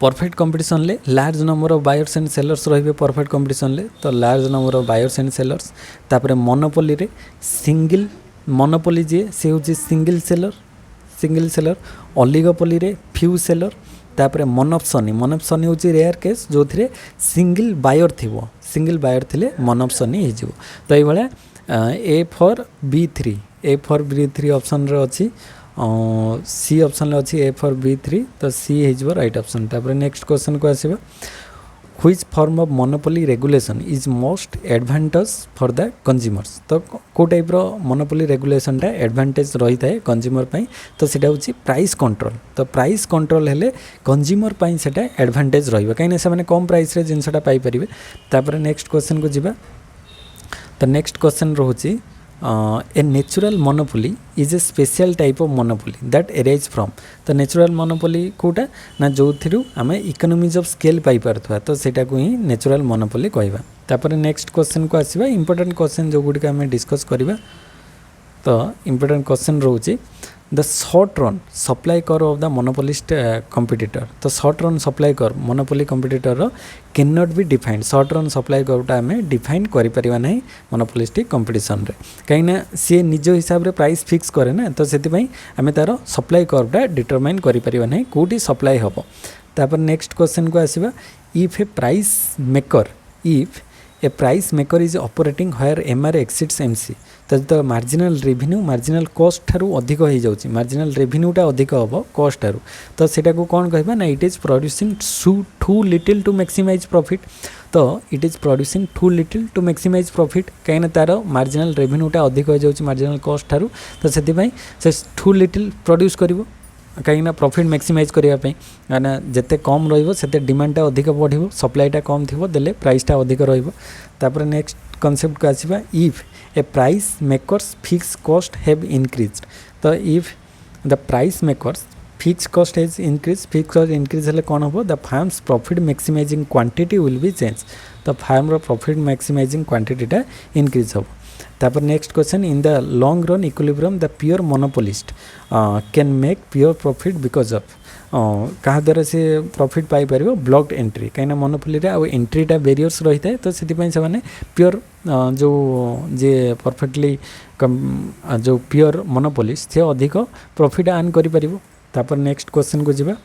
परफेक्ट कंपटीशन ले large number of buyers and sellers रहिबे परफेक्ट कंपटीशन ले तो large number of buyers and sellers तापर मोनोपोली रे सिंगल मोनोपोली जे से होची सिंगल सेलर ओलिगोपोली रे फ्यू सेलर तापर मोनोप्सनी होची रेयर केस जो थिरे सिंगल बायर थिबो सिंगल बायर थिले मोनोप्सनी हे जिवो तो ये भाया ए for B3 A for B3 option रे अछि सी ऑप्शन रे अछि ए फॉर B3 तो सी हेजबो राइट ऑप्शन। तापर नेक्स्ट क्वेश्चन को आसीबा which form of monopoly regulation is most advantage for the consumers. तो को टाइप रो मोनोपोली रेगुलेशन टा एडवांटेज रही थाए कंज्यूमर पई तो सेटा होची प्राइस कंट्रोल। तो प्राइस कंट्रोल हेले कंज्यूमर पई सेटा एडवांटेज रहिबो काइने से माने कम प्राइस रे जिनसटा पाई परिबे। तापर नेक्स्ट क्वेश्चन को जिबा तो नेक्स्ट क्वेश्चन रहूची a natural monopoly is a special type of monopoly that arise from. तो नेचुरल मोनोपोली कोटा ना जो थिरु आमे इकोनॉमीज ऑफ स्केल पाई परथवा तो सेटा को ही नेचुरल मोनोपोली कहबा। तापर नेक्स्ट क्वेश्चन को आसीबा इंपोर्टेंट क्वेश्चन जो गुडी का आमे डिस्कस करबा। तो इंपोर्टेंट क्वेश्चन रहूची the short run supply curve of the monopolist competitor. तो short run supply curve monopoly competitor रो can not be defined. Short run supply कर्वटा आमे डिफाइन करि परिबा नहीं मोनोपोलिस्टिक कंपटीशन रे कहीं सी निज हिसाब रे प्राइस फिक्स करे ना तो सेति पई आमे तार सप्लाई कर्वटा डिटरमाइन करि परिबा नहीं कोठी सप्लाई हबो। तापर नेक्स्ट क्वेश्चन को आसीबा if a price maker if a price maker is operating higher MR exceeds MC. तो मार्जिनल रेवेन्यू मार्जिनल कॉस्ट ठारू अधिक हो जाउची मार्जिनल रेवेन्यूटा अधिक हबो कॉस्ट ठारू तो सेटा को कोन कहबा ना it is producing too little to maximise profit. तो it is producing too little to maximise profit कहीं तार मार्जिनल रेवेन्यूटा अधिक हो जाउची मार्जिनल कॉस्ट ठारू तो सेति पई से टू लिटिल प्रोड्यूस करिवो कहीं प्रॉफिट मैक्सिमाइज करने ना जिते कम रते डिमांडटा अधिक बढ़ो सप्लाईटा कम थी देले प्राइसटा अधिक रहा। नेक्स्ट कॉन्सेप्ट को आसवा if a price makers fix cost have increased. तो if the price makers fix cost has increase fix cost increase हेल्ले कौन हम the firms profit maximising quantity will be change. तो फार्म प्रॉफिट मैक्सिमाइजिंग क्वांटिटीटा increase हम। तापर next question in the long run equilibrium the pure monopolist can make pure profit because of क्या द्वारा से प्रॉफिट पाई पार ब्लॉक्ड एंट्री कहीं मोनोपोली आउ एंट्रीटा बेरियर्स रही है तो से प्योर जो जे परफेक्टली जो प्योर मोनोपोलिस्ट से अधिक प्रॉफिट अर्न कर। नेक्स्ट क्वेश्चन को जीवा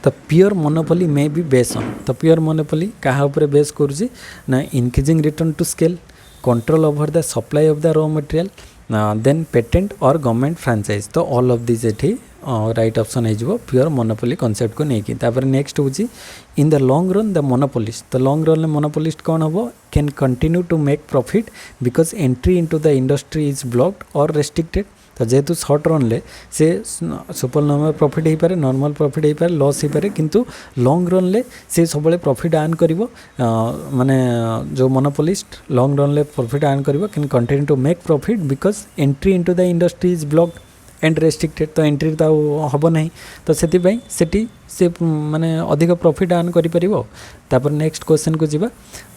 तो pure monopoly may be base on. तो प्योर मोनोपोली क्या ऊपर बेस करुँची ना increasing return to scale control over the supply of the raw material then patent or government franchise. तो ऑल ऑफ दिस एठी राइट ऑप्शन हो pure monopoly concept को लेकिन। तापर नेक्स्ट हूँ in the long run the monopolist. तो long run monopolist कौन हम can continue to make profit because entry into the industry is blocked or restricted. तो जेहेतु सर्ट रन ले से सुपर नॉर्मल प्रॉफिट हो पारे नॉर्मल प्रॉफिट हो पारे लॉस हो पारे किंतु लॉन्ग रन ले से सब प्रॉफिट अर्न करिवो माने जो मोनोपोलिस्ट लॉन्ग रन ले प्रॉफिट अर्न करिवो can continue to make profit because entry into the industry is blocked and restricted. तो एंट्री तो हम ना तो से माने अधिक प्रॉफिट अर्न कर। नेक्स्ट क्वेश्चन को जीवा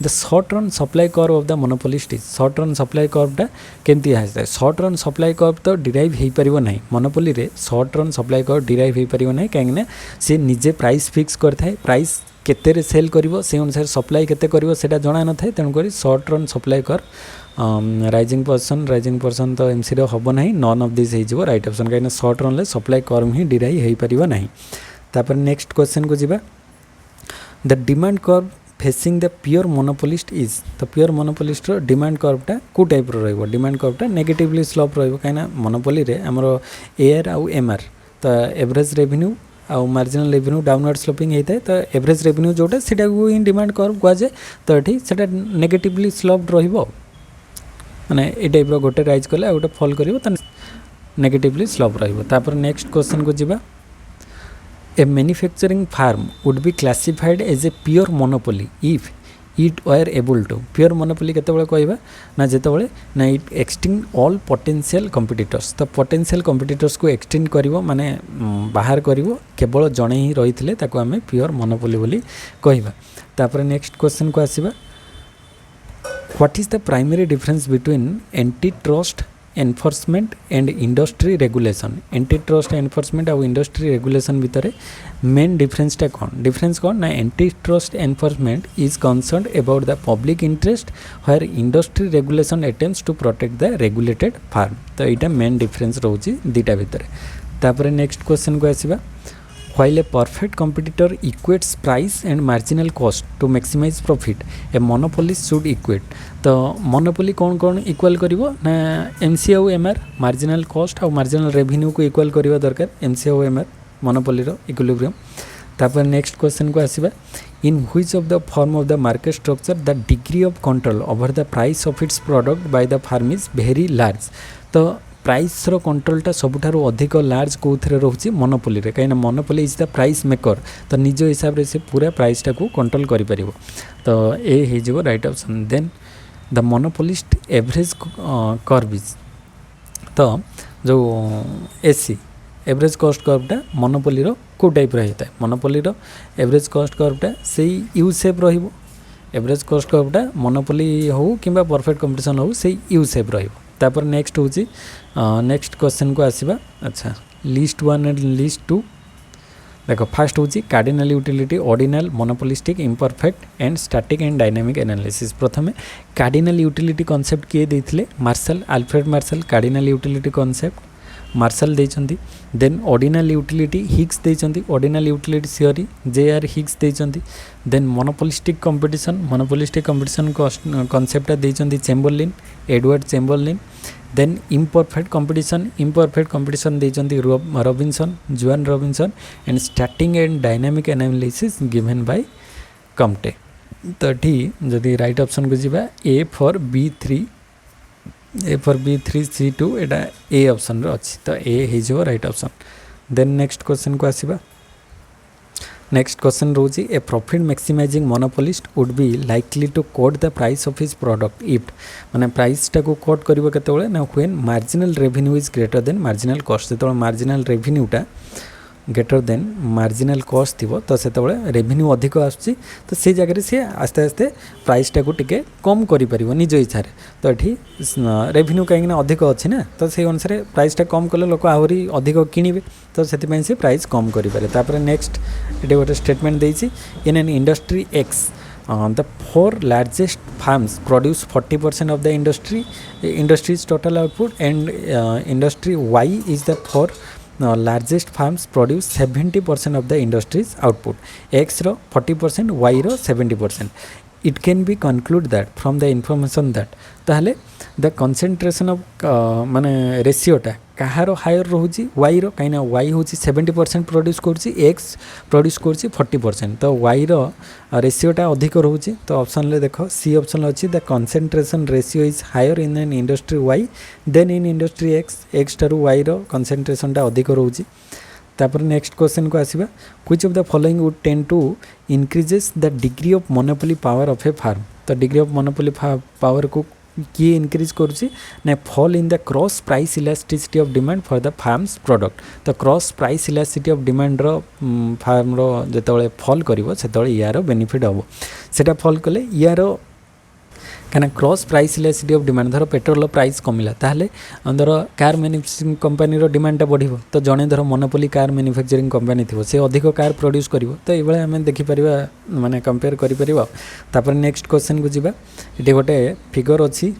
the short run supply curve of the monopolist is. Short run supply कर्वटा केमती आए शॉर्ट रन सप्लाई कर्व तो डिराइव हो पार ना मोनोपोली रे short run supply curve derive हो पार ना कहीं सी निजे प्राइस फिक्स करता प्राइस केते सेल करिवो से अनुसार सप्लाई केते करिवो सेटा जणा न थाए तेणुक short run supply curve rising portion तो एमसी हम ना नन ऑफ दिस हो राइट ऑप्शन कहीं शॉर्ट रन ले सप्लाई कर्व ही डिराइव हो पार ना। तापर नेक्स्ट क्वेश्चन को जीवा the demand curve facing the pure monopolist is. तो प्योर मोनोपोलिस्ट डिमांड कर्वटा को टाइप रो डिमांड कर्वटा नेगेटिवली स्लोप कहीं मोनोपोली रे हमर एआर आउ एमआर तो एवरेज रेवेन्यू आउ मार्जिनल रेवेन्यू डाउनवर्ड स्लोपिंग होता है। तो एवरेज रेवेन्यू जोटा सेटा को ही डिमांड कर्व कहुए तो ये सेटा नेगेटिवली स्लोप्ड रहिबो माने ए टाइप रो गोटे राइज कले आ गोटे फॉल करिवो त नेगेटिवली स्लोप रहिबो। तापर नेक्स्ट क्वेश्चन को जीवा a manufacturing firm would be classified as a pure monopoly if it were able to. Pure monopoly केतेबेले कहबा ना जेतेबेले ना it extinguish all potential competitors. तो पोटेंशियल कंपिटिटर्स को एक्सटिंग करिवो माने बाहर करिवो केवल जणे ही रहिथिले ताको आमे प्योर मोनोपोली बोली कहबा। तापर नेक्स्ट क्वेश्चन को आसीबा what is the primary difference between antitrust enforcement and industry regulation. Antitrust enforcement और इंडस्ट्री रेगुलेशन भितर मेन डिफरेंसटा कौन ना antitrust enforcement is concern about the public interest where industry regulation attempts to protect the regulated firm. तो यहाँ main difference रोची दीटा भितर। तापर next question को आसीबा while a perfect competitor equates price and marginal cost to maximize profit, a monopolist should equate. तो monopoly कौन कौन equal करिवो ना MC आउ एमआर मार्जिनल कॉस्ट और मार्जिनल रेवेन्यू को इक्वल करिवा दरकार एमसी आउ एमआर मोनोपोली रो इक्विलिब्रियम. तापर नेक्स्ट क्वेश्चन को आसीबा in which of the form of the market structure the degree of control over the price of its product by the firm is very large. तो price रो कंट्रोलटा सबुठारु अधिक large कोथरे रहउची मोनोपोली रे कहिना monopoly is the price maker. तो निज हिसाब रे से पूरा प्राइस टा को कंट्रोल करि परिबो. तो ए हे जिवो right option. Then the monopolist average curve is. तो जो एसी एवरेज कॉस्ट कर्वटा मोनोपोली रो को टाइप रहता है मोनोपोली रो एवरेज कॉस्ट कर्वटा से यू शेप रहिबो. एवरेज कॉस्ट कर्वटा मोनोपोली हो किंबा परफेक्ट कंपटीशन हो से यू शेप रहिबो. तापर नेक्स्ट होची नेक्स्ट क्वेश्चन को आसीबा. अच्छा लिस्ट 1 एंड लिस्ट 2 देखो फर्स्ट होची cardinal utility ordinal monopolistic imperfect and static and dynamic analysis. प्रथमे कार्डिनल यूटिलिटी कांसेप्ट किए देथिले Marshall Alfred Marshall cardinal utility concept Marshall देचंती. देन ऑर्डिनल यूटिलिटी हिग्स देचंती ordinal utility theory J R. Hicks देचंती. Then monopolistic competition concept देचंती Chamberlin Edward Chamberlin. Then imperfect competition देचंती Robinson Joan Robinson and static and dynamic analysis given by Comte. तो ठीक जदि right option को जीवा ए for B3 C2 Etah A option रे अछि. तो ए हे जो right option. Then next question को आसीबा. नेक्स्ट क्वेश्चन रोजी a profit maximizing monopolist would be likely to quote the price of his product if माने प्राइस टा को कोट करिवो केतेबेले ना when marginal revenue is greater than marginal cost. जेतेबेले मार्जिनल रेवेन्यू टा ग्रेटर देन मार्जिनल कॉस्ट थी तो से रेवेन्यू अधिक आसुची तो से जगह सी आस्ते आस्ते प्राइसटा को टिके कम कर निज इच्छा. तो ये रेवेन्यू कहीं अधिक अच्छी ना तो से अनुसार प्राइसटा कम कले लोक आहरी अधिक किणवे तो से प्राइस कम करें. नेक्स्ट ये गोटे स्टेटमेंट देती इन an industry x the 4 largest farms produce 40% of the industry's total output and industry Y is the 4 largest farms produce 70% of the industry's output. X ro 40% Y ro 70%. It can be conclude that from the information that ताहले the concentration of माने ratio टा कहार higher रोची Y रो कहीं Y हूँ 70% produce कर x produce कर 40% तो Y रो रेशियोटा अधिक रोचे. तो ऑप्शन ले देखो सी ऑप्शन अच्छी the concentration ratio is higher in an industry Y than in industry X ठारू वाई रो कंसेंट्रेशनटा अधिक रोचे. तापर नेक्स्ट क्वेश्चन को आसीबा which of the following would tend to increases the degree of monopoly power of a firm. तो degree of monopoly power को किए इंक्रीज करुँची ना fall in the cross price elasticity of demand for the firms product. तो cross price elasticity of demand रो firm रो जेतबेले fall करिवो सेतबेले यार बेनिफिट हबो. सेटा फॉल कले यार क्या cross price elasticity of demand धर पेट्रोल प्राइस कमिला ताहले धर कार मैन्युफैक्चरिंग कंपनी रो डिमांडटा बढ़िबो. तो जणे धर मोनोपोली कार मैन्युफैक्चरिंग कंपनी थिबो से अधिक कार प्रोड्यूस करिवो. तो ये आम देखि परिबा माने कंपेयर करि परिबा. तापर नेक्स्ट क्वेश्चन को जिबा एटे गोटे फिगर अछि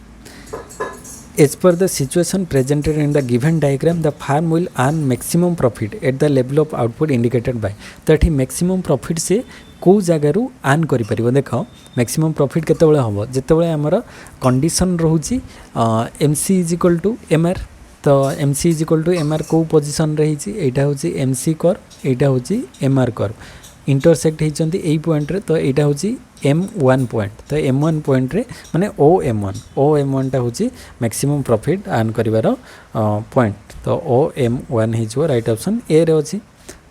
as per the situation presented in the given diagram the farm will earn maximum profit at the level of output indicated by. तो ये maximum profit से कौ जगार आर्न कर देख मैक्सिमम प्रॉफिट केतबेले हम जितेबाला आमर कंडीशन रोची M C is equal to M R. तो M C is equal to M R कौ पोजिशन रही एटा हूँ एम सी कर्व एटा हूँ एम आर कर्व इंटरसेक्ट होती यही पॉइंट रे. तो यहाँ हूँ M1 पॉइंट. तो M1 पॉइंट रे माने OM1 टा हूँ मैक्सिमम प्रॉफिट आर्न करिवार पॉइंट. तो OM1 हो राइट ऑप्शन ए रे अछि.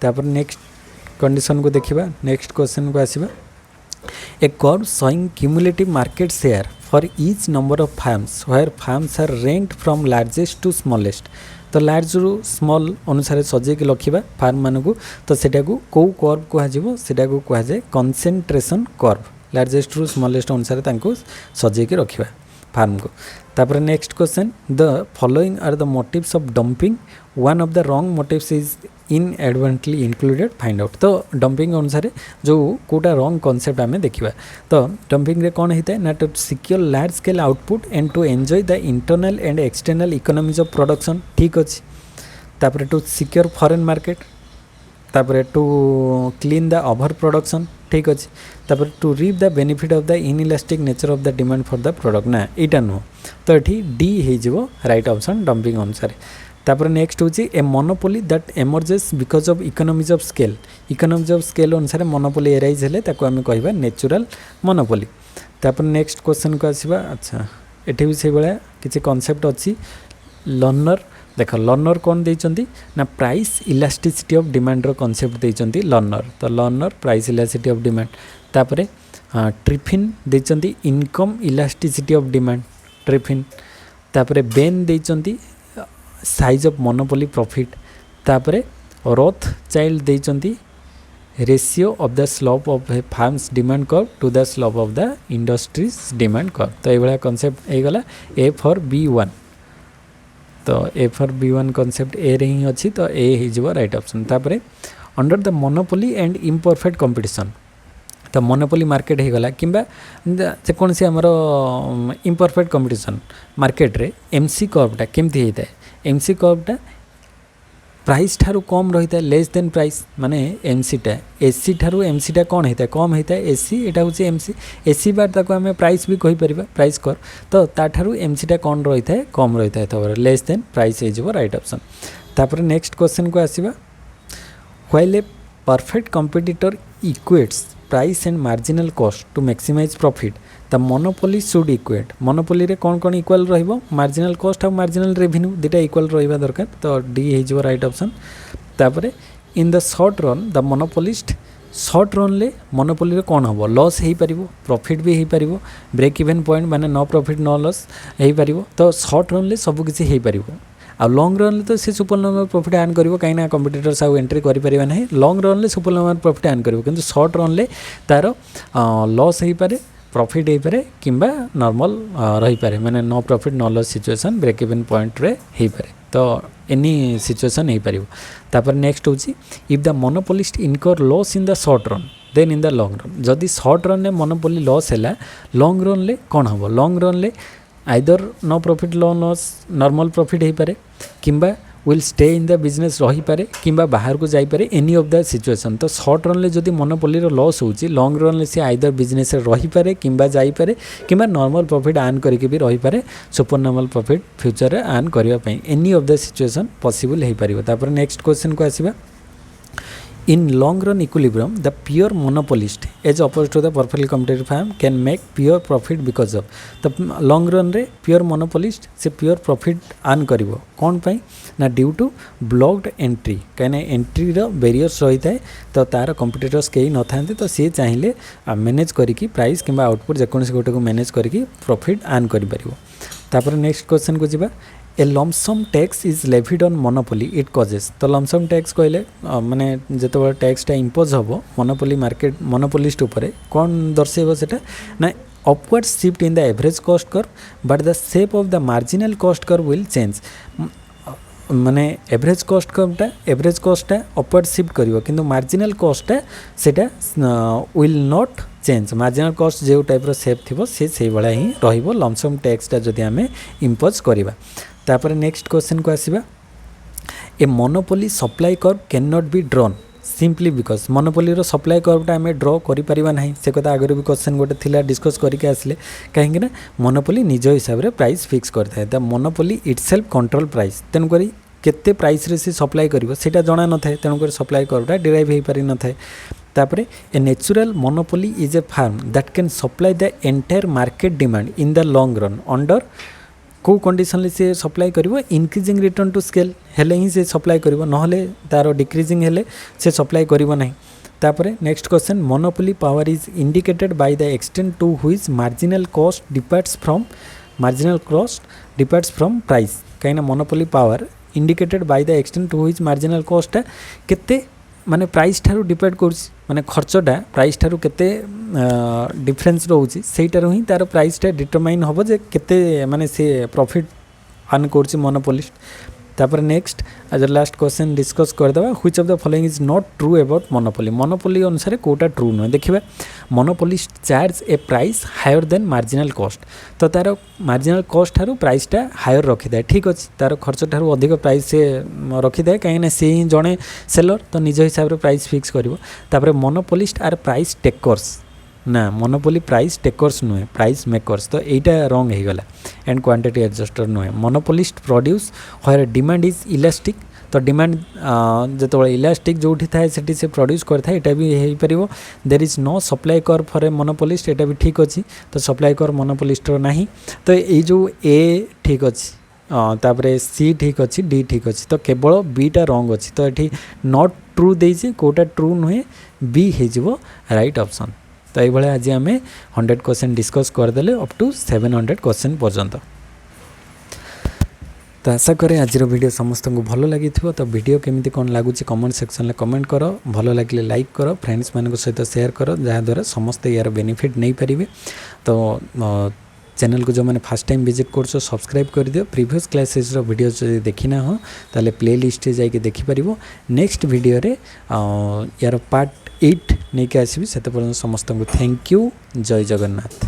तापर नेक्स्ट कंडीशन को देखिबा. नेक्स्ट क्वेश्चन को आसीबा a curve showing cumulative market share for each number of firms where firms are ranked from largest to smallest. तो लार्ज रु स्मॉल अनुसार सजेक रखा फार्म मानक. तो सेटा को कौ कर्व कहुव सेटा को कहुए कंसेंट्रेशन कर्व लार्जेस्ट रु स्मॉलेस्ट अनुसार सजेक रखा फार्म को. तापर next question the following are the motives of dumping one of the wrong motives is inadvertently included find out. तो डंपिंग अनुसार जो कोटा रॉन्ग कॉन्सेप्ट आम देखा. तो डंपिंग रे कौन होता है ना to secure large scale output and to enjoy the internal and external economies of production. ठीक अच्छे. तापर टू सिक्योर फॉरेन मार्केट तापर to clean the over production ठीक अच्छे तापर to reap the benefit of the inelastic nature of the demand for the product ना यहाँ नुह तो ये डी हो राइट ऑप्शन डंपिंग अनुसार तापर नेक्स्ट होची a monopoly that emerges because of economies of scale अनुसार मोनोपोली एराइज हेले ताको आमे कहबा नेचुरल मोनोपोली तापर नेक्स्ट क्वेश्चन को आसीबा अच्छा एठी भी से बेला किछि कांसेप्ट अछि लर्नर देख लर्नर कौन देइचंती ना प्राइस इलास्टिसिटी ऑफ डिमांड रो कांसेप्ट देइचंती लर्नर तो Lerner price elasticity of demand तापरे ट्रिफिन देइचंती income elasticity of demand Triffin तापरे बेन देइचंती साइज ऑफ मोनोपोली प्रॉफिट तापरे रोथ चाइल्ड देइचंती ratio of the slope of a firms demand curve to the slope of the industries demand curve तो ये concept हो गला A for B1 तो A for B1 concept ए रे ही अच्छी तो ए हो राइट ऑप्शन तापरे under the monopoly and imperfect competition तो मोनोपोली मार्केट हो गला किंबा जेकोसी आमर इम्परफेक्ट कंपटीशन मार्केट रे MC कर्वटा केमती होता है MC कर्वटा प्राइस ठारू कम रही है लेस देन प्राइस माने MC टा AC ठारू MC टा कौन होता है कम होता है AC यहाँ हूँ MC AC बार ताको आम प्राइस भी कहीपर प्राइस कर तो ताठारू MC टा कौन रही है कम रही है तो लेस देन प्राइस हो राइट ऑप्शन तापर नेक्स्ट क्वेश्चन को आसीबा while a perfect competitor equates price and marginal cost to maximise profit the monopoly should equate monopoly रे कौन कौन इक्वल रहिबो मार्जिनल कॉस्ट और मार्जिनल रेवेन्यू दुटा इक्वल रहिबा दरकार तो डी हो राइट ऑप्शन तापरे in the short run the monopolist short run ले मोनोपोली रे कौन हम लॉस हो पारिबो प्रॉफिट भी हो पारिबो ब्रेक इवन पॉइंट माने नो प्रॉफिट नो लॉस हो पारिबो तो शॉर्ट रन ले सब किछि हो पारिबो आ लॉन्ग रन ले तो से सुपर नंबर प्रॉफिट आर्न करिवो काइना कंपटीटर्स आउ एंट्री करि परिबा नहीं लॉन्ग रन ले सुपर नंबर प्रॉफिट आर्न करिवो किंतु शॉर्ट रन ले तार लॉस हो पारे प्रॉफिट हो पारे किंबा नॉर्मल रही पारे माने no profit no loss situation break even point रे हो पारे तो एनी सिचुएशन हो पारिबो तापर नेक्स्ट होची if the monopolist incur loss in the short run then in the long run जदि शॉर्ट रन में मोनोपोली लॉस हैला लॉन्ग रन ले कौन हम लॉन्ग रन ले either no profit no loss normal profit हो पारे किंबा will stay in the business रही पारे किंबा बाहर को जाई पारे एनी ऑफ द सिचुएशन तो शॉर्ट रन ले जदि मोनोपोली रो लॉस होची लॉन्ग रन ले से आइदर बिजनेस रही पारे किंबा जाई पारे किंबा नॉर्मल प्रॉफिट आर्न करके भी रही पारे सुपर नॉर्मल प्रॉफिट फ्यूचर रे आर्न करिवा पई any of the situation possible हो पारिबो तापर नेक्स्ट क्वेश्चन को आसीबा in long run equilibrium the pure monopolist as opposed to the perfectly competitive firm can make pure profit because of the long run रे pure monopolist से pure profit earn करिवो कौन पाई ना due to blocked entry कहीं entry रो barriers रही है तो तार competitors कहीं न था तो सी चाहिए मैनेज करी प्राइस किंबा आउटपुट जेकोसी गोटे को मैनेज करी प्रॉफिट अर्न कर नेक्स्ट क्वेश्चन को जीवा a lump sum tax is levied on monopoly it causes तो लमसम टैक्स कहले माने जेतो टैक्सटा इम्पोज हम मोनोपोली मार्केट मोनोपोलिस्ट उपरे कौन दर्शेब सेटा ना upward shift in the average cost curve but the shape of the marginal cost curve will change माने एवरेज कॉस्टा अपवर्ड शिफ्ट करिवो किंतु मार्जिनल कॉस्टा सेटा will not change marginal cost जो टाइप रो शेप थिबो से भाया ही रहिबो लमसम टैक्सटा जदि आमे इम्पोज करिबा तापर नेक्स्ट क्वेश्चन को आसीबा a monopoly supply curve can not be drawn simply because monopoly रो सप्लाई कर्वटा आमे ड्रॉ करि परिबा नाही से कथा आगे भी क्वेश्चन गोटे थिला डिस्कस करके आसले कहीं ना मोनोपोली निज हिसाब रे प्राइस फिक्स करता the monopoly itself control price तेणु करी केते प्राइस रे से सप्लाई करिवो सेटा जणा न थाए तेणु करी सप्लाई कर्वटा डिराइव हे पारि न थाए तापरे a natural monopoly is a firm that can supply the entire market demand in the long run under को कंडीशन से सप्लाई करिवो इंक्रीजिंग रिटर्न टू स्केल हेले ही से सप्लाई करिवो नहले तार डिक्रीजिंग हेले से सप्लाई करिवो नहीं तापरे next question monopoly power is indicated by the extent to which marginal cost departs from price कहीं monopoly power indicated by the extent to which marginal cost केते माने प्राइस ठारू डिपेंड कर माने खर्चटा प्राइस ठारू केते डिफरेंस रोची सेटारो ही तार प्राइसटा डिटरमाइन होबो जे केते माने से प्रॉफिट अर्न करछि मोनोपोलिस्ट तापर नेक्स्ट आज लास्ट क्वेश्चन डिस्कस करदे which of the following is not true about monopoly monopoly अनुसार कोटा ट्रू नुहे देखिए monopolist charge a price higher than marginal cost तो तार मार्जिनल कॉस्ट ठारू प्राइसटा हायर रखी थाए ठीक अच्छे तार खर्च ठारू अधिक प्राइस से रखी थाए कहीं सी ही जड़े सेलर तो निज हिसाब से प्राइस फिक्स कर मोनोपोलिस्ट आर प्राइस टेकर्स ना मोनोपोली प्राइस टेकर्स नुहे प्राइस मेकर्स तो यहीटा रंग हो गला एंड क्वांटिटी एडजस्टर नुहे monopolist produce where demand is elastic तो डिमांड जो इलास्टिक जो थाए से प्रोड्यूस करता है भी हो पार देर इज नो सप्लाई कर फॉर ए मोनोपोलिस्ट यहाँ भी ठीक अच्छी तो सप्लाई कर मोनोपोलिस्टर ना तो ये जो ए ठीक अच्छी तापरे सी ठीक अच्छी डी ठीक अच्छी तो केवल बीटा रंग अच्छी तो ये नॉट ट्रू देइछे कोटा ट्रू नुहे बी हो राइट ऑप्शन तो ये आज आम 100 क्वेश्चन डिस्कस करदे अप टू 700 क्वेश्चन पर्यंत तो आशा करे आज वीडियो समस्त को भल लगी तो वीडियो केमी कौन लगुच कमेंट सेक्शन में कमेंट कर भल लगे लाइक कर फ्रेंड्स मान सहित शेयर कर जहाँद्वारा समस्ते यार बेनिफिट नहीं पारे तो चैनल को जो मैंने फर्स्ट टाइम विजिट कर सब्सक्राइब कर दियो प्रीवियस क्लासेस वीडियो जो देखना हो ताले प्ले लिस्ट जाकि देखिपर नेक्स्ट वीडियो रे यार पार्ट 8 नहीं आसबि से समस्त को थैंक यू जय जगन्नाथ।